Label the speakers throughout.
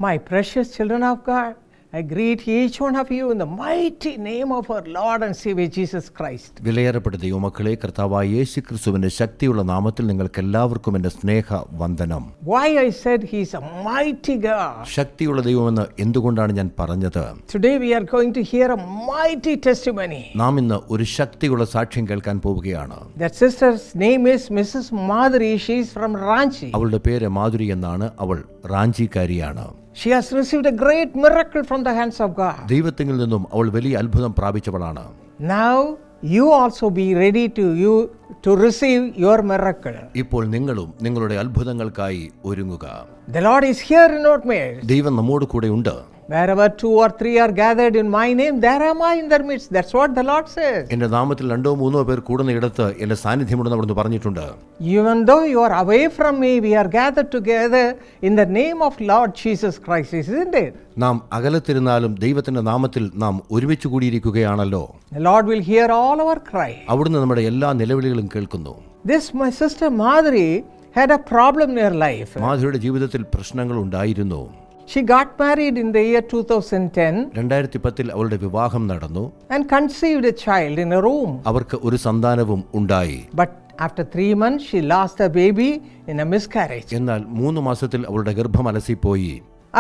Speaker 1: My precious children of God, I greet each one of you in the mighty name of our Lord and Savior Jesus Christ.
Speaker 2: വിലയേറപ്പെട്ട ദൈവമക്കളെ, കർത്താവായ യേശു ക്രിസ്തുവിന്റെ ശക്തിയുള്ള നാമത്തിൽ നിങ്ങൾക്ക് എല്ലാവർക്കും എൻ്റെ സ്നേഹ വന്ദനം.
Speaker 1: Why I said he is a mighty God?
Speaker 2: ശക്തിയുള്ള ദൈവമെന്ന് എന്തുകൊണ്ടാണ് ഞാൻ പറഞ്ഞത്?
Speaker 1: Today we are going to hear a mighty testimony.
Speaker 2: നാം ഇന്ന് ഒരു ശക്തിയുള്ള സാക്ഷ്യം കേൾക്കാൻ പോവുകയാണ്.
Speaker 1: That sister's name is Mrs. Madhuri. She is from Ranchi.
Speaker 2: അവളുടെ പേര് മാധുരി എന്നാണ്. അവൾ റാഞ്ചിക്കാരിയാണ്.
Speaker 1: She has received a great miracle from the hands of God.
Speaker 2: ദൈവത്തിൽ നിന്നും അവൾ വലിയ അത്ഭുതം പ്രാപിച്ചവളാണ്.
Speaker 1: Now you also be ready to receive your miracle.
Speaker 2: ഇപ്പോൾ നിങ്ങളും നിങ്ങളുടെ അത്ഭുതങ്ങൾക്കായി ഒരുങ്ങുക.
Speaker 1: The Lord is here in our midst.
Speaker 2: ദൈവം നമ്മോട് കൂടെ ഉണ്ട്.
Speaker 1: Wherever 2 or 3 are gathered in my name, there am I in their midst. That's what the Lord says.
Speaker 2: എൻ്റെ നാമത്തിൽ 2-3 പേർ കൂടുന്നിടത്ത് എൻ്റെ സാന്നിധ്യമുണ്ടെന്ന് അവിടുന്ന് പറഞ്ഞിട്ടുണ്ട്.
Speaker 1: Even though you are away from me, we are gathered together in the name of Lord Jesus Christ, isn't it?
Speaker 2: നാം അകലത്തിരുന്നാലും ദൈവത്തിന്റെ നാമത്തിൽ നാം ഒരുമിച്ച് കൂടിയിരിക്കുകയാണല്ലോ.
Speaker 1: The Lord will hear all our cry.
Speaker 2: അവിടുന്ന് നമ്മുടെ എല്ലാ നിലവിളികളും കേൾക്കുന്നു.
Speaker 1: This my sister Madhuri had a problem in her life.
Speaker 2: മാധുരിയുടെ ജീവിതത്തിൽ പ്രശ്നങ്ങൾ ഉണ്ടായിരുന്നു.
Speaker 1: She got married in the year 2010.
Speaker 2: 2010 അവളുടെ വിവാഹം നടന്നു.
Speaker 1: And conceived a child in her womb.
Speaker 2: അവർക്ക് ഒരു സന്താനവും ഉണ്ടായി.
Speaker 1: But after 3 months she lost the baby in a miscarriage.
Speaker 2: എന്നാൽ 3 മാസത്തിൽ അവളുടെ ഗർഭം അലസിപ്പോയി.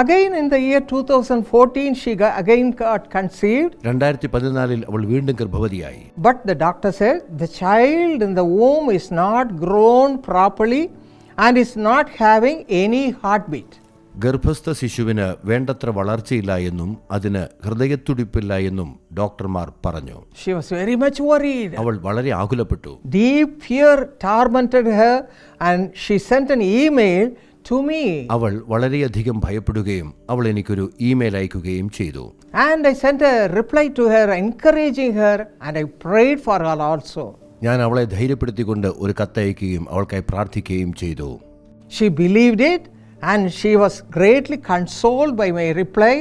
Speaker 1: Again in the year 2014 she again got conceived.
Speaker 2: 2014 അവൾ വീണ്ടും ഗർഭവതിയായി.
Speaker 1: But the doctor said the child in the womb is not grown properly and is not having any heartbeat.
Speaker 2: ഗർഭസ്ഥ ശിശുവിന് വേണ്ടത്ര വളർച്ചയില്ല എന്നും അതിന് ഹൃദയത്തുടിപ്പില്ല എന്നും ഡോക്ടർമാർ പറഞ്ഞു.
Speaker 1: She was very much worried.
Speaker 2: അവൾ വളരെ ആകുലപ്പെട്ടു.
Speaker 1: Deep fear tormented her and she sent an email to me.
Speaker 2: അവൾ വളരെയധികം ഭയപ്പെടുകയും അവൾ എനിക്കൊരു ഇമെയിൽ അയക്കുകയും ചെയ്തു.
Speaker 1: And I sent a reply to her encouraging her and I prayed for her also.
Speaker 2: ഞാൻ അവളെ ധൈര്യപ്പെടുത്തിക്കൊണ്ട് ഒരു കത്തയക്കുകയും അവൾക്കായി പ്രാർത്ഥിക്കുകയും ചെയ്തു.
Speaker 1: She believed it and she was greatly consoled by my reply,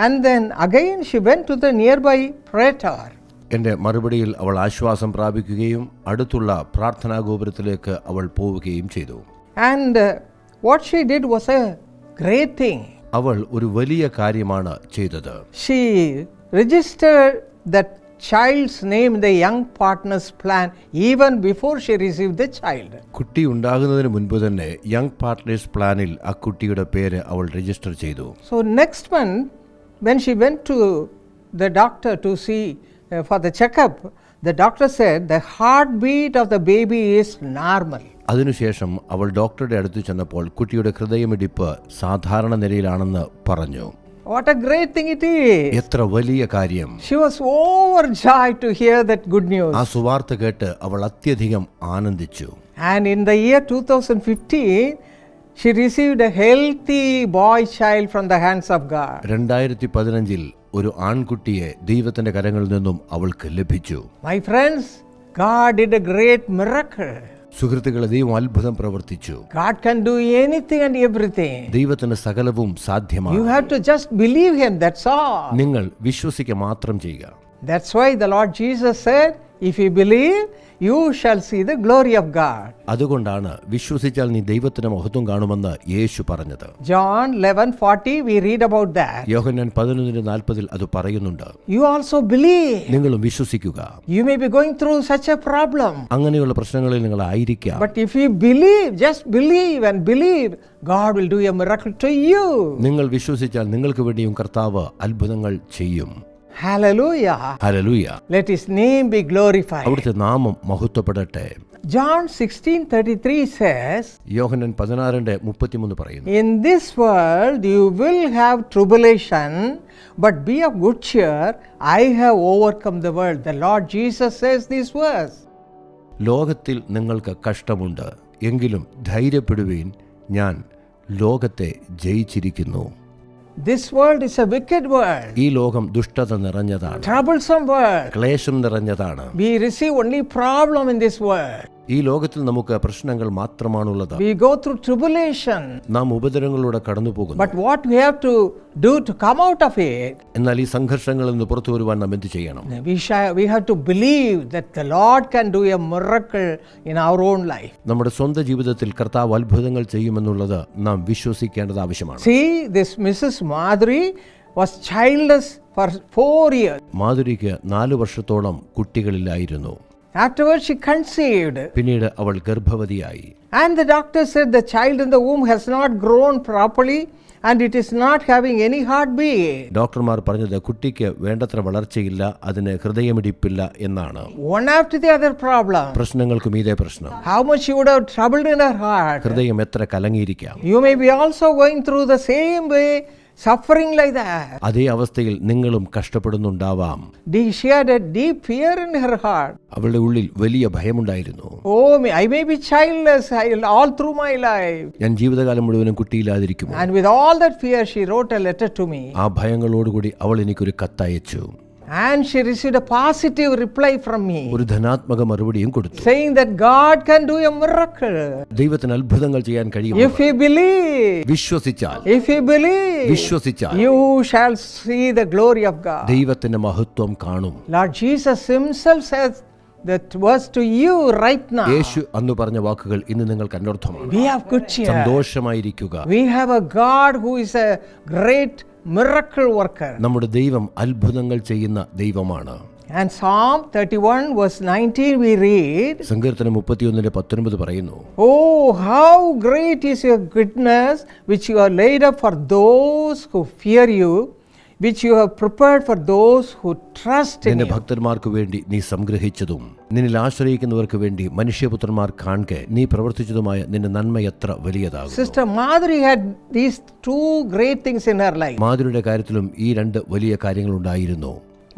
Speaker 1: and then again she went to the nearby prayer tower.
Speaker 2: എൻ്റെ മറുപടിയിൽ അവൾ ആശ്വാസം പ്രാപിക്കുകയും അടുത്തുള്ള പ്രാർത്ഥനാ ഗോപുരത്തിലേക്ക് അവൾ പോവുകയും ചെയ്തു.
Speaker 1: And what she did was a great thing.
Speaker 2: അവൾ ഒരു വലിയ കാര്യമാണ് ചെയ്തത്.
Speaker 1: She registered that child's name in the young partners plan even before she received the child.
Speaker 2: കുട്ടി ഉണ്ടാകുന്നതിന് മുൻപ് തന്നെ യങ് പാർട്ട്നേഴ്സ് പ്ലാനിൽ ആ കുട്ടിയുടെ പേര് അവൾ രജിസ്റ്റർ ചെയ്തു.
Speaker 1: So next month when she went to the doctor to see for the checkup, the doctor said the heartbeat of the baby is normal.
Speaker 2: അതിനുശേഷം അവൾ ഡോക്ടറുടെ അടുത്ത് ചെന്നപ്പോൾ കുട്ടിയുടെ ഹൃദയമിടിപ്പ് സാധാരണ നിലയിലാണെന്ന് പറഞ്ഞു.
Speaker 1: What a great thing it is.
Speaker 2: എത്ര വലിയ കാര്യം.
Speaker 1: She was overjoyed to hear that good news.
Speaker 2: ആ സുവാർത്ത കേട്ട് അവൾ അത്യധികം ആനന്ദിച്ചു.
Speaker 1: And in the year 2015 she received a healthy boy child from the hands of God.
Speaker 2: 2015 ഒരു ആൺകുട്ടിയെ ദൈവത്തിന്റെ കരങ്ങളിൽ നിന്നും അവൾക്ക് ലഭിച്ചു.
Speaker 1: My friends, God did a great miracle.
Speaker 2: സുഹൃത്തുക്കളെ, ദൈവം അത്ഭുതം പ്രവർത്തിച്ചു.
Speaker 1: God can do anything and everything.
Speaker 2: ദൈവത്തിന് സകലവും സാധ്യമാണ്.
Speaker 1: You have to just believe him, that's all.
Speaker 2: നിങ്ങൾ വിശ്വസിക്കുക മാത്രം ചെയ്യുക.
Speaker 1: That's why the Lord Jesus said, if you believe, you shall see the glory of God.
Speaker 2: അതുകൊണ്ടാണ് വിശ്വസിച്ചാൽ നീ ദൈവത്തിന്റെ മഹത്വം കാണുമെന്ന് യേശു പറഞ്ഞത്.
Speaker 1: John 11:40 we read about that.
Speaker 2: യോഹന്നാൻ 11:40 അത് പറയുന്നുണ്ട്.
Speaker 1: You also believe.
Speaker 2: നിങ്ങളും വിശ്വസിക്കുക.
Speaker 1: You may be going through such a problem.
Speaker 2: അങ്ങനെയുള്ള പ്രശ്നങ്ങളിൽ നിങ്ങൾ ആയിരിക്കാം.
Speaker 1: But if you believe, just believe and believe, God will do a miracle to you.
Speaker 2: നിങ്ങൾ വിശ്വസിച്ചാൽ നിങ്ങൾക്ക് വേണ്ടിയും കർത്താവ് അത്ഭുതങ്ങൾ ചെയ്യും.
Speaker 1: Hallelujah.
Speaker 2: Hallelujah.
Speaker 1: Let his name be glorified.
Speaker 2: അവിടുത്തെ നാമം മഹത്വപ്പെടട്ടെ.
Speaker 1: John 16:33 says,
Speaker 2: യോഹന്നാൻ 16:33 പറയുന്നു.
Speaker 1: In this world you will have tribulation, but be of good cheer, I have overcome the world. The Lord Jesus says this verse.
Speaker 2: ലോകത്തിൽ നിങ്ങൾക്ക് കഷ്ടമുണ്ട്, എങ്കിലും ധൈര്യപ്പെടുവീൻ, ഞാൻ ലോകത്തെ ജയിച്ചിരിക്കുന്നു.
Speaker 1: This world is a wicked world.
Speaker 2: ഈ ലോകം ദുഷ്ടത നിറഞ്ഞതാണ്.
Speaker 1: Troublesome world.
Speaker 2: ക്ലേശം നിറഞ്ഞതാണ്.
Speaker 1: We receive only problem in this world.
Speaker 2: ഈ ലോകത്തിൽ നമുക്ക് പ്രശ്നങ്ങൾ മാത്രമാണുള്ളത്.
Speaker 1: We go through tribulation.
Speaker 2: നാം ഉപദ്രവങ്ങളിലൂടെ കടന്നു പോകുന്നു.
Speaker 1: But what we have to do to come out of it?
Speaker 2: എന്നാൽ ഈ സംഘർഷങ്ങളിൽ നിന്ന് പുറത്തു വരുവാൻ നാം എന്ത് ചെയ്യണം?
Speaker 1: We have to believe that the Lord can do a miracle in our own life.
Speaker 2: നമ്മുടെ സ്വന്തം ജീവിതത്തിൽ കർത്താവ് അത്ഭുതങ്ങൾ ചെയ്യുമെന്നുള്ളത് നാം വിശ്വസിക്കേണ്ടത് ആവശ്യമാണ്.
Speaker 1: See, this Mrs. Madhuri was childless for 4 years.
Speaker 2: മാധുരിക്ക് 4 വർഷത്തോളം കുട്ടികളില്ലായിരുന്നു.
Speaker 1: Afterwards she conceived.
Speaker 2: പിന്നീട് അവൾ ഗർഭവതിയായി.
Speaker 1: And the doctor said the child in the womb has not grown properly and it is not having any heartbeat.
Speaker 2: ഡോക്ടർമാർ പറഞ്ഞത് കുട്ടിക്ക് വേണ്ടത്ര വളർച്ചയില്ല, അതിന് ഹൃദയമിടിപ്പില്ല എന്നാണ്.
Speaker 1: One after the other problem.
Speaker 2: പ്രശ്നങ്ങൾക്കും ഇതേ പ്രശ്നം.
Speaker 1: How much she would have troubled in her heart.
Speaker 2: ഹൃദയം എത്ര കലങ്ങിയിരിക്കാം.
Speaker 1: You may be also going through the same way, suffering like that.
Speaker 2: അതേ അവസ്ഥയിൽ നിങ്ങളും കഷ്ടപ്പെടുന്നുണ്ടാവാം.
Speaker 1: She had a deep fear in her heart.
Speaker 2: അവളുടെ ഉള്ളിൽ വലിയ ഭയമുണ്ടായിരുന്നു.
Speaker 1: Oh, I may be childless all through my life.
Speaker 2: ഞാൻ ജീവിതകാലം മുഴുവനും കുട്ടിയില്ലാതിരിക്കുമോ?
Speaker 1: And with all that fear she wrote a letter to me.
Speaker 2: ആ ഭയങ്ങളോടുകൂടി അവൾ എനിക്കൊരു കത്തയച്ചു.
Speaker 1: And she received a positive reply from me.
Speaker 2: ഒരു ധനാത്മക മറുപടിയും കൊടുത്തു.
Speaker 1: Saying that God can do a miracle.
Speaker 2: ദൈവത്തിന് അത്ഭുതങ്ങൾ ചെയ്യാൻ കഴിയും.
Speaker 1: If you believe.
Speaker 2: വിശ്വസിച്ചാൽ.
Speaker 1: If you believe.
Speaker 2: വിശ്വസിച്ചാൽ.
Speaker 1: You shall see the glory of God.
Speaker 2: ദൈവത്തിന്റെ മഹത്വം കാണും.
Speaker 1: Lord Jesus himself says that was to you right now.
Speaker 2: യേശു അന്ന് പറഞ്ഞ വാക്കുകൾ ഇന്ന് നിങ്ങൾക്ക് അന്വർത്ഥമാണ്.
Speaker 1: We have good cheer.
Speaker 2: സന്തോഷമായിരിക്കുക.
Speaker 1: We have a God who is a great miracle worker.
Speaker 2: നമ്മുടെ ദൈവം അത്ഭുതങ്ങൾ ചെയ്യുന്ന ദൈവമാണ്.
Speaker 1: And Psalm 31 verse 19 we read.
Speaker 2: സങ്കീർത്തനം 31:19 പറയുന്നു.
Speaker 1: Oh, how great is your goodness which you have laid up for those who fear you, which you have prepared for those who trust in
Speaker 2: നിന്റെ
Speaker 1: you.
Speaker 2: ഭക്തന്മാർക്ക് വേണ്ടി നീ സംഗ്രഹിച്ചതും നിന്നിൽ ആശ്രയിക്കുന്നവർക്ക് വേണ്ടി മനുഷ്യപുത്രന്മാർ കാണെ നീ പ്രവർത്തിച്ചതുമായ നിന്റെ നന്മ എത്ര വലിയതാകും.
Speaker 1: Sister Madhuri had these two great things in her life.
Speaker 2: മാധുരിയുടെ കാര്യത്തിലും ഈ 2 വലിയ കാര്യങ്ങൾ ഉണ്ടായിരുന്നു.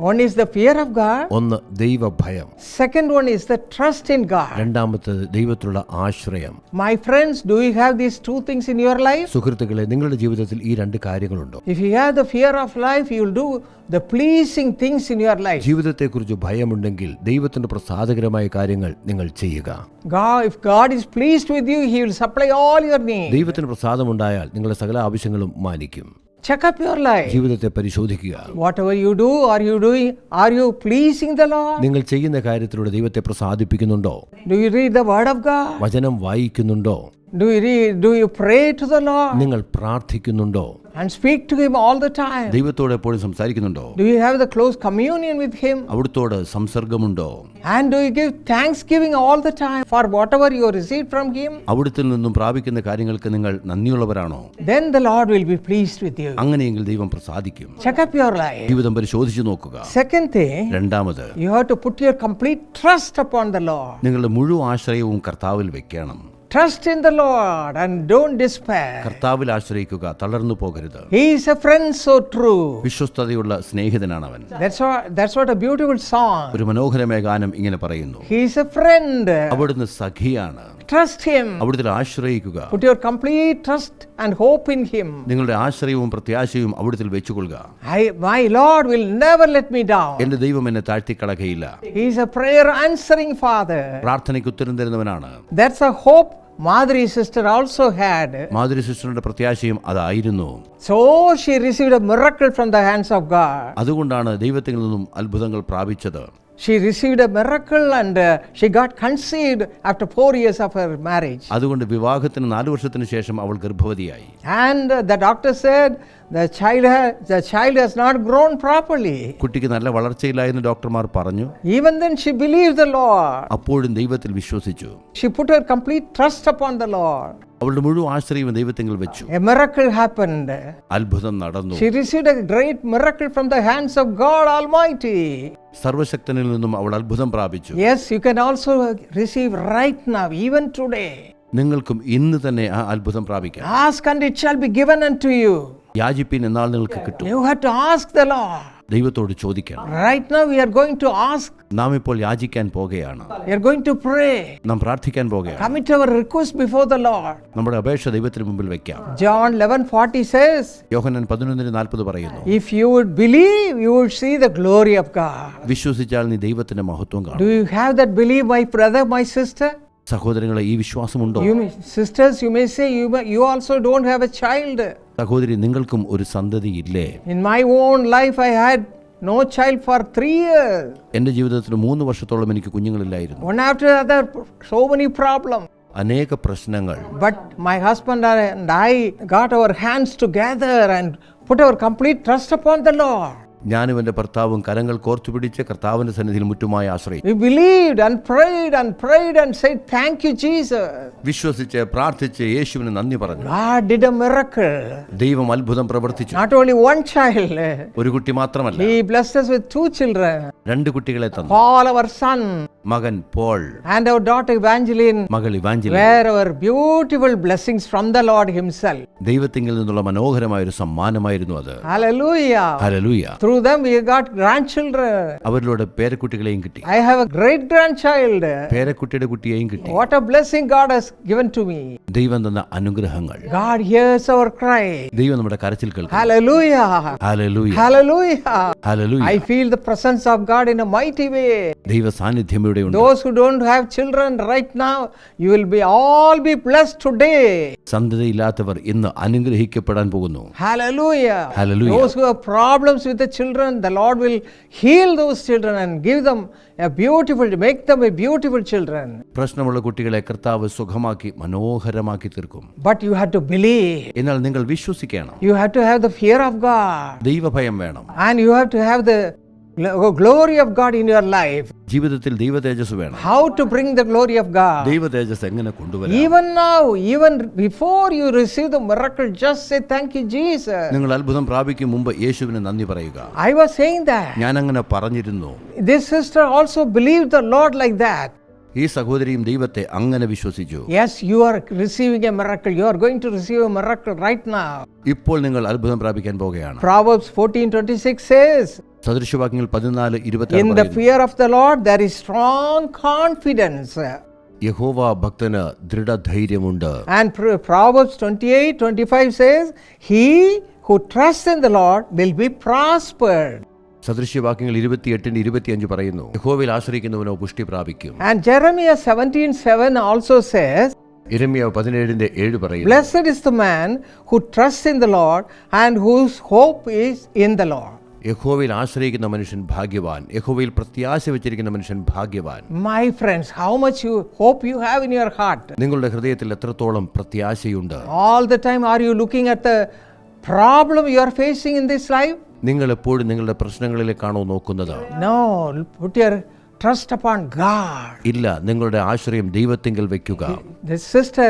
Speaker 1: One is the fear of God.
Speaker 2: ഒന്ന് ദൈവഭയം.
Speaker 1: Second one is the trust in God.
Speaker 2: രണ്ടാമത്തേത് ദൈവത്തിലുള്ള ആശ്രയം.
Speaker 1: My friends, do you have these two things in your life?
Speaker 2: സുഹൃത്തുക്കളെ, നിങ്ങളുടെ ജീവിതത്തിൽ ഈ 2 കാര്യങ്ങളുണ്ടോ?
Speaker 1: If you have the fear of life, you will do the pleasing things in your life.
Speaker 2: ജീവിതത്തെക്കുറിച്ച് ഭയമുണ്ടെങ്കിൽ ദൈവത്തിന്റെ പ്രസാദകരമായ കാര്യങ്ങൾ നിങ്ങൾ ചെയ്യുക.
Speaker 1: If God is pleased with you, he will supply all your needs.
Speaker 2: ദൈവത്തിന് പ്രസാദമുണ്ടായാൽ നിങ്ങളുടെ സകല ആവശ്യങ്ങളും മാനിക്കും.
Speaker 1: Check up your life.
Speaker 2: ജീവിതത്തെ പരിശോധിക്കുക.
Speaker 1: Whatever you do, are you pleasing the Lord?
Speaker 2: നിങ്ങൾ ചെയ്യുന്ന കാര്യത്തിലൂടെ ദൈവത്തെ പ്രസാദിപ്പിക്കുന്നുണ്ടോ?
Speaker 1: Do you read the word of God?
Speaker 2: വചനം വായിക്കുന്നുണ്ടോ?
Speaker 1: Do you pray to the Lord?
Speaker 2: നിങ്ങൾ പ്രാർത്ഥിക്കുന്നുണ്ടോ?
Speaker 1: And speak to him all the time?
Speaker 2: ദൈവത്തോട് എപ്പോഴും സംസാരിക്കുന്നുണ്ടോ?
Speaker 1: Do you have the close communion with him?
Speaker 2: അവിടുത്തോട് സംസർഗമുണ്ടോ?
Speaker 1: And do you give thanksgiving all the time for whatever you received from him?
Speaker 2: അവിടുത്തിൽ നിന്നും പ്രാപിക്കുന്ന കാര്യങ്ങൾക്ക് നിങ്ങൾ നന്ദിയുള്ളവരാണോ?
Speaker 1: Then the Lord will be pleased with you.
Speaker 2: അങ്ങനെയെങ്കിൽ ദൈവം പ്രസാദിക്കും.
Speaker 1: Check up your life.
Speaker 2: ജീവിതം പരിശോധിച്ചു നോക്കുക.
Speaker 1: Second thing,
Speaker 2: രണ്ടാമത്,
Speaker 1: you have to put your complete trust upon the Lord.
Speaker 2: നിങ്ങളുടെ മുഴുവൻ ആശ്രയവും കർത്താവിൽ വെക്കണം.
Speaker 1: Trust in the Lord and don't despair.
Speaker 2: കർത്താവിൽ ആശ്രയിക്കുക, തളർന്നു പോകരുത്.
Speaker 1: He is a friend so true.
Speaker 2: വിശ്വസ്തതയുള്ള സ്നേഹിതനാണ് അവൻ.
Speaker 1: That's what a beautiful song.
Speaker 2: ഒരു മനോഹരമായ ഗാനം ഇങ്ങനെ പറയുന്നു.
Speaker 1: He is a friend.
Speaker 2: അവിടുന്ന് സഖിയാണ്.
Speaker 1: Trust him.
Speaker 2: അവിടുത്തെ ആശ്രയിക്കുക.
Speaker 1: Put your complete trust and hope in him.
Speaker 2: നിങ്ങളുടെ ആശ്രയവും പ്രത്യാശയും അവിടുത്തിൽ വെച്ചുകൊള്ളുക.
Speaker 1: My Lord will never let me down.
Speaker 2: എന്റെ ദൈവം എന്നെ താഴ്ത്തിക്കളകയില്ല.
Speaker 1: He is a prayer answering Father.
Speaker 2: പ്രാർത്ഥനയ്ക്ക് ഉത്തരം തരുന്നവനാണ്.
Speaker 1: That's a hope Madhuri sister also had.
Speaker 2: Madhuri സിസ്റ്ററുടെ പ്രത്യാശയും അതായിരുന്നു.
Speaker 1: So she received a miracle from the hands of God.
Speaker 2: അതുകൊണ്ടാണ് ദൈവത്തിൽ നിന്നും അത്ഭുതങ്ങൾ പ്രാപിച്ചത്.
Speaker 1: She received a miracle and she got conceived after 4 years of her marriage.
Speaker 2: അതുകൊണ്ട് വിവാഹത്തിന് 4 വർഷത്തിന് ശേഷം അവൾ ഗർഭവതിയായി.
Speaker 1: And the doctor said the child has not grown properly.
Speaker 2: കുട്ടിക്ക് നല്ല വളർച്ചയില്ല എന്ന് ഡോക്ടർമാർ പറഞ്ഞു.
Speaker 1: Even then she believed the Lord.
Speaker 2: അപ്പോഴും ദൈവത്തിൽ വിശ്വസിച്ചു.
Speaker 1: She put her complete trust upon the Lord.
Speaker 2: അവളുടെ മുഴുവൻ ആശ്രയം ദൈവത്തിൽ വെച്ചു.
Speaker 1: A miracle happened.
Speaker 2: അത്ഭുതം നടന്നു.
Speaker 1: She received a great miracle from the hands of God Almighty.
Speaker 2: സർവശക്തനിൽ നിന്നും അവൾ അത്ഭുതം പ്രാപിച്ചു.
Speaker 1: Yes, you can also receive right now, even today.
Speaker 2: നിങ്ങൾക്കും ഇന്ന് തന്നെ ആ അത്ഭുതം പ്രാപിക്കാം.
Speaker 1: Ask and it shall be given unto you.
Speaker 2: യാചിപ്പിൻ എന്നാൽ നിങ്ങൾക്ക് കിട്ടും.
Speaker 1: You have to ask the Lord.
Speaker 2: ദൈവത്തോട് ചോദിക്കണം.
Speaker 1: Right now we are going to ask.
Speaker 2: നാം ഇപ്പോൾ യാചിക്കാൻ പോകുകയാണ്.
Speaker 1: We are going to pray.
Speaker 2: നാം പ്രാർത്ഥിക്കാൻ പോകുകയാണ്.
Speaker 1: Commit our request before the Lord.
Speaker 2: നമ്മുടെ അപേക്ഷ ദൈവത്തിന് മുമ്പിൽ വെക്കാം.
Speaker 1: John 11:40 says,
Speaker 2: യോഹന്നാൻ 11:40 പറയുന്നു.
Speaker 1: If you would believe, you would see the glory of God.
Speaker 2: വിശ്വസിച്ചാൽ നീ ദൈവത്തിന്റെ മഹത്വം കാണും.
Speaker 1: Do you have that belief, my brother, my sister?
Speaker 2: സഹോദരങ്ങളെ, ഈ വിശ്വാസമുണ്ടോ?
Speaker 1: Sisters, you may say you also don't have a child.
Speaker 2: സഹോദരി, നിങ്ങൾക്കും ഒരു സന്തതിയില്ലേ?
Speaker 1: In my own life I had no child for 3 years.
Speaker 2: എൻ്റെ ജീവിതത്തിൽ 3 വർഷത്തോളം എനിക്ക് കുഞ്ഞുങ്ങളില്ലായിരുന്നു.
Speaker 1: One after another, so many problems.
Speaker 2: അനേക പ്രശ്നങ്ങൾ.
Speaker 1: But my husband and I got our hands together and put our complete trust upon the Lord.
Speaker 2: ഞാനും എൻ്റെ ഭർത്താവും കരങ്ങൾ കോർത്തുപിടിച്ച് കർത്താവിന്റെ സന്നിധിയിൽ മുറ്റുമായി ആശ്രയിച്ചു.
Speaker 1: We believed and prayed and said, "Thank you, Jesus."
Speaker 2: വിശ്വസിച്ച് പ്രാർത്ഥിച്ച് യേശുവിന് നന്ദി പറഞ്ഞു.
Speaker 1: God did a miracle.
Speaker 2: ദൈവം അത്ഭുതം പ്രവർത്തിച്ചു.
Speaker 1: Not only one child.
Speaker 2: ഒരു കുട്ടി മാത്രമല്ല,
Speaker 1: He blessed us with 2 children.
Speaker 2: 2 കുട്ടികളെ തന്നു.
Speaker 1: Paul, our son,
Speaker 2: മകൻ Paul,
Speaker 1: and our daughter Evangeline,
Speaker 2: മകൾ Evangeline,
Speaker 1: were our beautiful blessings from the Lord Himself.
Speaker 2: ദൈവത്തിങ്കിൽ നിന്നുള്ള മനോഹരമായ ഒരു സമ്മാനമായിരുന്നു അത്.
Speaker 1: Hallelujah.
Speaker 2: Hallelujah.
Speaker 1: Through them we got grandchildren.
Speaker 2: അവരിലൂടെ പേരക്കുട്ടികളെയും കിട്ടി.
Speaker 1: I have a great grandchild.
Speaker 2: പേരക്കുട്ടിയുടെ കുട്ടിയെയും കിട്ടി.
Speaker 1: What a blessing God has given to me.
Speaker 2: ദൈവം തന്ന അനുഗ്രഹങ്ങൾ.
Speaker 1: God hears our cry.
Speaker 2: ദൈവം നമ്മുടെ കരച്ചിൽ കേൾക്കുന്നു.
Speaker 1: Hallelujah.
Speaker 2: Hallelujah.
Speaker 1: Hallelujah.
Speaker 2: Hallelujah.
Speaker 1: I feel the presence of God in a mighty way.
Speaker 2: ദൈവ സാന്നിധ്യം ഇവിടെ ഉണ്ട്.
Speaker 1: Those who don't have children right now, you will all be blessed today.
Speaker 2: സന്തതിയില്ലാത്തവർ ഇന്ന് അനുഗ്രഹിക്കപ്പെടാൻ പോകുന്നു.
Speaker 1: Hallelujah.
Speaker 2: Hallelujah.
Speaker 1: Those who have problems with the children, the Lord will heal those children and give them make them a beautiful children.
Speaker 2: പ്രശ്നമുള്ള കുട്ടികളെ കർത്താവ് സുഖമാക്കി മനോഹരമാക്കി തീർക്കും.
Speaker 1: But you have to believe.
Speaker 2: എന്നാൽ നിങ്ങൾ വിശ്വസിക്കണം.
Speaker 1: You have to have the fear of God.
Speaker 2: ദൈവഭയം വേണം.
Speaker 1: And you have to have the glory of God in your life.
Speaker 2: ജീവിതത്തിൽ ദൈവ തേജസ് വേണം.
Speaker 1: How to bring the glory of God?
Speaker 2: ദൈവ തേജസ് എങ്ങനെ കൊണ്ടുവരാം?
Speaker 1: Even now, even before you receive the miracle, just say thank you, Jesus.
Speaker 2: നിങ്ങൾ അത്ഭുതം പ്രാപിക്കും മുമ്പ് യേശുവിന് നന്ദി പറയുക.
Speaker 1: I was saying that.
Speaker 2: ഞാൻ അങ്ങനെ പറഞ്ഞിരുന്നു.
Speaker 1: This sister also believed the Lord like that.
Speaker 2: ഈ സഹോദരിയും ദൈവത്തെ അങ്ങനെ വിശ്വസിച്ചു.
Speaker 1: Yes, you are receiving a miracle. You are going to receive a miracle right now.
Speaker 2: ഇപ്പോൾ നിങ്ങൾ അത്ഭുതം പ്രാപിക്കാൻ പോകുകയാണ്.
Speaker 1: Proverbs 14:26 says,
Speaker 2: സദൃശവാക്യങ്ങൾ 14:26
Speaker 1: In the fear of the Lord there is strong confidence.
Speaker 2: യഹോവ ഭക്തന് ദൃഢധൈര്യമുണ്ട്.
Speaker 1: And Proverbs 28:25 says, He who trusts in the Lord will be prospered.
Speaker 2: സദൃശ്യവാക്യങ്ങൾ 28:25 പറയുന്നു, യഹോവയിൽ ആശ്രയിക്കുന്നവനോ പുഷ്ടി പ്രാപിക്കും.
Speaker 1: And Jeremiah 17:7 also says,
Speaker 2: യിരെമ്യാവ് 17:7 പറയുന്നു,
Speaker 1: Blessed is the man who trusts in the Lord and whose hope is in the Lord.
Speaker 2: യഹോവയിൽ ആശ്രയിക്കുന്ന മനുഷ്യൻ ഭാഗ്യവാൻ, യഹോവയിൽ പ്രത്യാശ വെച്ചിരിക്കുന്ന മനുഷ്യൻ ഭാഗ്യവാൻ.
Speaker 1: My friends, how much hope you have in your heart?
Speaker 2: നിങ്ങളുടെ ഹൃദയത്തിൽ എത്രത്തോളം പ്രത്യാശയുണ്ട്?
Speaker 1: All the time are you looking at the problem you are facing in this life?
Speaker 2: നിങ്ങൾ എപ്പോഴും നിങ്ങളുടെ പ്രശ്നങ്ങളിലേക്കാണോ നോക്കുന്നത്?
Speaker 1: No, put your trust upon God.
Speaker 2: ഇല്ല, നിങ്ങളുടെ ആശ്രയം ദൈവത്തിങ്കൽ വെക്കുക.
Speaker 1: This sister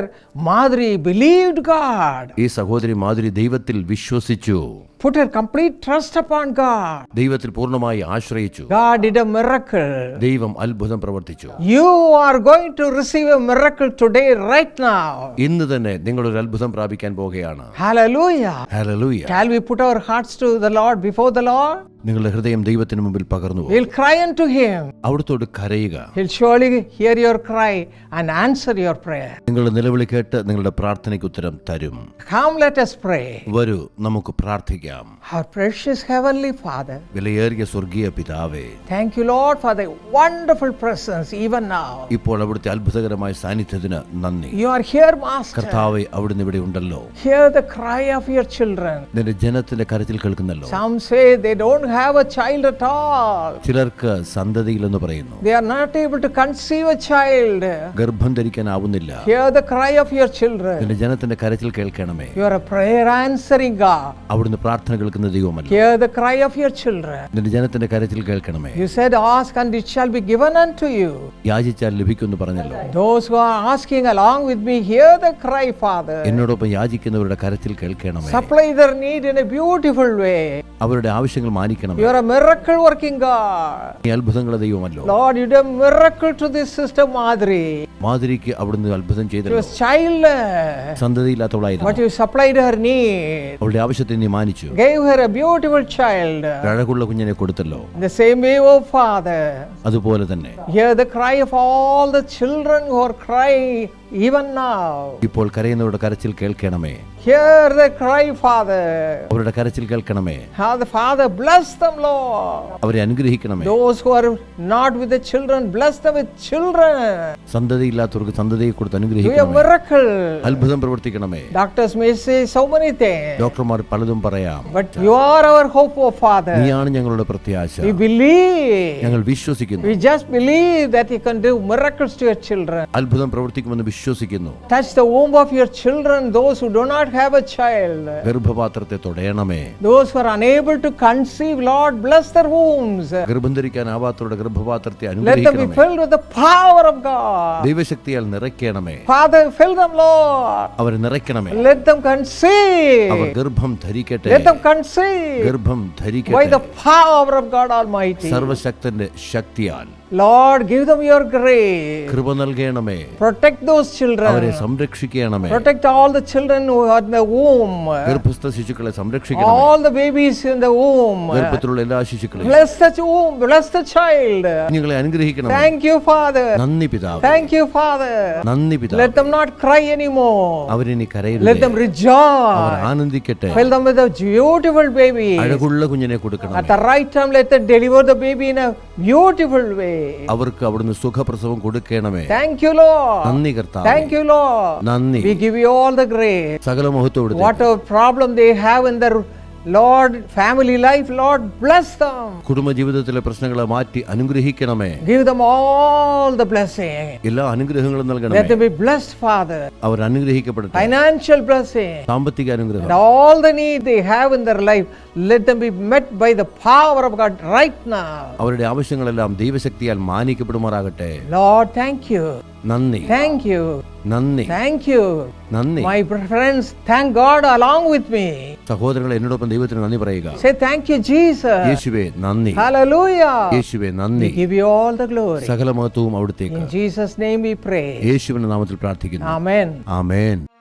Speaker 1: Madhuri believed God.
Speaker 2: ഈ സഹോദരി മാധുരി ദൈവത്തിൽ വിശ്വസിച്ചു.
Speaker 1: Put her complete trust upon God.
Speaker 2: ദൈവത്തിൽ പൂർണ്ണമായി ആശ്രയിച്ചു.
Speaker 1: God did a miracle.
Speaker 2: ദൈവം അത്ഭുതം പ്രവർത്തിച്ചു.
Speaker 1: You are going to receive a miracle today, right now.
Speaker 2: ഇന്ന് തന്നെ നിങ്ങൾ ഒരു അത്ഭുതം പ്രാപിക്കാൻ പോകുകയാണ്.
Speaker 1: Hallelujah.
Speaker 2: Hallelujah.
Speaker 1: Shall we put our hearts to the Lord before the Lord?
Speaker 2: നിങ്ങളുടെ ഹൃദയം ദൈവത്തിന് മുമ്പിൽ പകർന്നു.
Speaker 1: We'll cry unto Him.
Speaker 2: അവിടുത്തോട് കരയുക.
Speaker 1: He'll surely hear your cry and answer your prayer.
Speaker 2: നിങ്ങളുടെ നിലവിളി കേട്ട് നിങ്ങളുടെ പ്രാർത്ഥനയ്ക്ക് ഉത്തരം തരും.
Speaker 1: Come, let us pray.
Speaker 2: വരൂ, നമുക്ക് പ്രാർത്ഥിക്കാം.
Speaker 1: Our precious heavenly Father,
Speaker 2: വിലയേറിയ സ്വർഗീയ പിതാവേ,
Speaker 1: thank you, Lord, for the wonderful presence even now.
Speaker 2: ഇപ്പോൾ അവിടുത്തെ അത്ഭുതകരമായ സാന്നിധ്യത്തിന് നന്ദി.
Speaker 1: You are here, Master.
Speaker 2: കർത്താവേ, അവിടുന്ന് ഇവിടെ ഉണ്ടല്ലോ.
Speaker 1: Hear the cry of your children.
Speaker 2: നിന്റെ ജനത്തിന്റെ കരച്ചിൽ കേൾക്കുന്നല്ലോ.
Speaker 1: Some say they don't have a child at all.
Speaker 2: ചിലർക്ക് സന്തതിയില്ലെന്ന് പറയുന്നു.
Speaker 1: They are not able to conceive a child.
Speaker 2: ഗർഭം ധരിക്കാനാവുന്നില്ല.
Speaker 1: Hear the cry of your children.
Speaker 2: നിന്റെ ജനത്തിന്റെ കരച്ചിൽ കേൾക്കണമേ.
Speaker 1: You are a prayer answering God.
Speaker 2: അവിടുന്ന് പ്രാർത്ഥന കേൾക്കുന്ന ദൈവമല്ല.
Speaker 1: Hear the cry of your children.
Speaker 2: നിന്റെ ജനത്തിന്റെ കരച്ചിൽ കേൾക്കണമേ.
Speaker 1: You said, ask and it shall be given unto you.
Speaker 2: യാചിച്ചാൽ ലഭിക്കുമെന്ന് പറഞ്ഞല്ലോ.
Speaker 1: Those who are asking along with me, hear the cry, Father.
Speaker 2: എന്നോടൊപ്പം യാചിക്കുന്നവരുടെ കരച്ചിൽ കേൾക്കണമേ.
Speaker 1: Supply their need in a beautiful way.
Speaker 2: അവരുടെ ആവശ്യങ്ങൾ മാനിക്കണമേ.
Speaker 1: You are a miracle working God.
Speaker 2: നീ അത്ഭുതങ്ങളുടെ ദൈവമല്ലോ.
Speaker 1: Lord, you did a miracle to this sister Madhuri.
Speaker 2: മാധുരിക്ക് അവിടുന്ന് അത്ഭുതം
Speaker 1: She
Speaker 2: ചെയ്തല്ലോ.
Speaker 1: was childless,
Speaker 2: സന്തതിയില്ലാത്തവളായിരുന്നു.
Speaker 1: but you supplied her need.
Speaker 2: അവളുടെ ആവശ്യത്തെ നീ മാനിച്ചു.
Speaker 1: Gave her a beautiful child.
Speaker 2: അഴകുള്ള കുഞ്ഞിനെ കൊടുത്തല്ലോ.
Speaker 1: The same way, oh Father,
Speaker 2: അതുപോലെ തന്നെ
Speaker 1: hear the cry of all the children who are crying even now.
Speaker 2: ഇപ്പോൾ കരയുന്നവരുടെ കരച്ചിൽ കേൾക്കണമേ.
Speaker 1: Hear the cry, Father.
Speaker 2: അവരുടെ കരച്ചിൽ കേൾക്കണമേ.
Speaker 1: How the Father bless them, Lord.
Speaker 2: അവരെ അനുഗ്രഹിക്കണമേ.
Speaker 1: Those who are not with the children, bless them with children.
Speaker 2: സന്തതിയില്ലാത്തവർക്ക് സന്തതിയെ കൊടുത്ത്
Speaker 1: Do a
Speaker 2: അനുഗ്രഹിക്കണമേ.
Speaker 1: miracle.
Speaker 2: അത്ഭുതം പ്രവർത്തിക്കണമേ.
Speaker 1: Doctors may say so many things,
Speaker 2: ഡോക്ടർമാർ പലതും പറയാം.
Speaker 1: but you are our hope, O Father.
Speaker 2: നീയാണ് ഞങ്ങളുടെ പ്രത്യാശ.
Speaker 1: We believe.
Speaker 2: ഞങ്ങൾ വിശ്വസിക്കുന്നു.
Speaker 1: We just believe that you can do miracles to your children.
Speaker 2: അത്ഭുതം പ്രവർത്തിക്കുമെന്ന് വിശ്വസിക്കുന്നു.
Speaker 1: Touch the womb of your children, those who do not have a child.
Speaker 2: ഗർഭപാത്രത്തെ തൊടയണമേ.
Speaker 1: Those who are unable to conceive, Lord, bless their wombs.
Speaker 2: ഗർഭം ധരിക്കാനാവാത്തവരുടെ ഗർഭപാത്രത്തെ
Speaker 1: Let them be
Speaker 2: അനുഗ്രഹിക്കണമേ.
Speaker 1: filled with the power of God.
Speaker 2: ദൈവശക്തിയാൽ നിറയ്ക്കണമേ.
Speaker 1: Father, fill them, Lord.
Speaker 2: അവരെ നിറയ്ക്കണമേ.
Speaker 1: Let them conceive.
Speaker 2: അവർ ഗർഭം ധരിക്കട്ടെ.
Speaker 1: Let them conceive
Speaker 2: ഗർഭം
Speaker 1: by
Speaker 2: ധരിക്കട്ടെ.
Speaker 1: the power of God Almighty.
Speaker 2: സർവശക്തന്റെ ശക്തിയാൽ
Speaker 1: Lord, give them your grace.
Speaker 2: കൃപ നൽകണമേ.
Speaker 1: Protect those
Speaker 2: അവരെ
Speaker 1: children.
Speaker 2: സംരക്ഷിക്കണമേ.
Speaker 1: Protect all the children who are in the womb.
Speaker 2: ഗർഭസ്ഥ ശിശുക്കളെ സംരക്ഷിക്കണമേ.
Speaker 1: All the babies in the womb.
Speaker 2: ഗർഭത്തിലുള്ള എല്ലാ ശിശുക്കളെയും
Speaker 1: Bless the womb. Bless the child.
Speaker 2: കുഞ്ഞുങ്ങളെ അനുഗ്രഹിക്കണമേ.
Speaker 1: Thank you, Father.
Speaker 2: നന്ദി പിതാവേ.
Speaker 1: Thank you, Father.
Speaker 2: നന്ദി
Speaker 1: Let
Speaker 2: പിതാവേ.
Speaker 1: them not cry anymore.
Speaker 2: അവരിനി
Speaker 1: Let
Speaker 2: കരയരുതേ.
Speaker 1: them
Speaker 2: our
Speaker 1: rejoice.
Speaker 2: ആനന്ദിക്കട്ടെ.
Speaker 1: Fill them with a beautiful baby.
Speaker 2: അഴകുള്ള കുഞ്ഞിനെ
Speaker 1: At
Speaker 2: കൊടുക്കണമേ.
Speaker 1: the right time, let them deliver the baby in a beautiful way.
Speaker 2: അവർക്ക് അവിടുന്ന് സുഖപ്രസവം കൊടുക്കണമേ.
Speaker 1: Thank you, Lord.
Speaker 2: നന്ദി കർത്താവേ.
Speaker 1: Thank you, Lord.
Speaker 2: നന്ദി.
Speaker 1: We give you all the grace.
Speaker 2: സകല മഹത്വം
Speaker 1: Whatever problem they have in their Lord, family life, Lord, bless them.
Speaker 2: കുടുംബജീവിതത്തിലെ പ്രശ്നങ്ങളെ മാറ്റി അനുഗ്രഹിക്കണമേ.
Speaker 1: Give them all the blessing.
Speaker 2: എല്ലാ അനുഗ്രഹങ്ങളും
Speaker 1: Let
Speaker 2: നൽകണമേ.
Speaker 1: them be blessed, Father.
Speaker 2: Our അനുഗ്രഹിക്കപ്പെടട്ടെ.
Speaker 1: Financial blessing.
Speaker 2: സാമ്പത്തിക അനുഗ്രഹം.
Speaker 1: And all the need they have in their life, let them be met by the power of God right now.
Speaker 2: അവരുടെ ആവശ്യങ്ങളെല്ലാം ദൈവശക്തിയാൽ മാനിക്കപ്പെടുമാറാകട്ടെ.
Speaker 1: Lord, thank you.
Speaker 2: നന്ദി.
Speaker 1: Thank you.
Speaker 2: നന്ദി.
Speaker 1: Thank you.
Speaker 2: നന്ദി.
Speaker 1: My friends, thank God along with me.
Speaker 2: സഹോദരങ്ങളെ എന്നോടൊപ്പം ദൈവത്തിന് നന്ദി പറയുക.
Speaker 1: Say thank you, Jesus.
Speaker 2: യേശുവേ നന്ദി.
Speaker 1: Hallelujah.
Speaker 2: യേശുവേ
Speaker 1: We
Speaker 2: നന്ദി.
Speaker 1: give you all the glory.
Speaker 2: സകല മഹത്വവും അവിടുത്തേക്ക്.
Speaker 1: In Jesus' name we pray.
Speaker 2: യേശുവിന്റെ നാമത്തിൽ പ്രാർത്ഥിക്കുന്നു.
Speaker 1: Amen.
Speaker 2: ആമേൻ.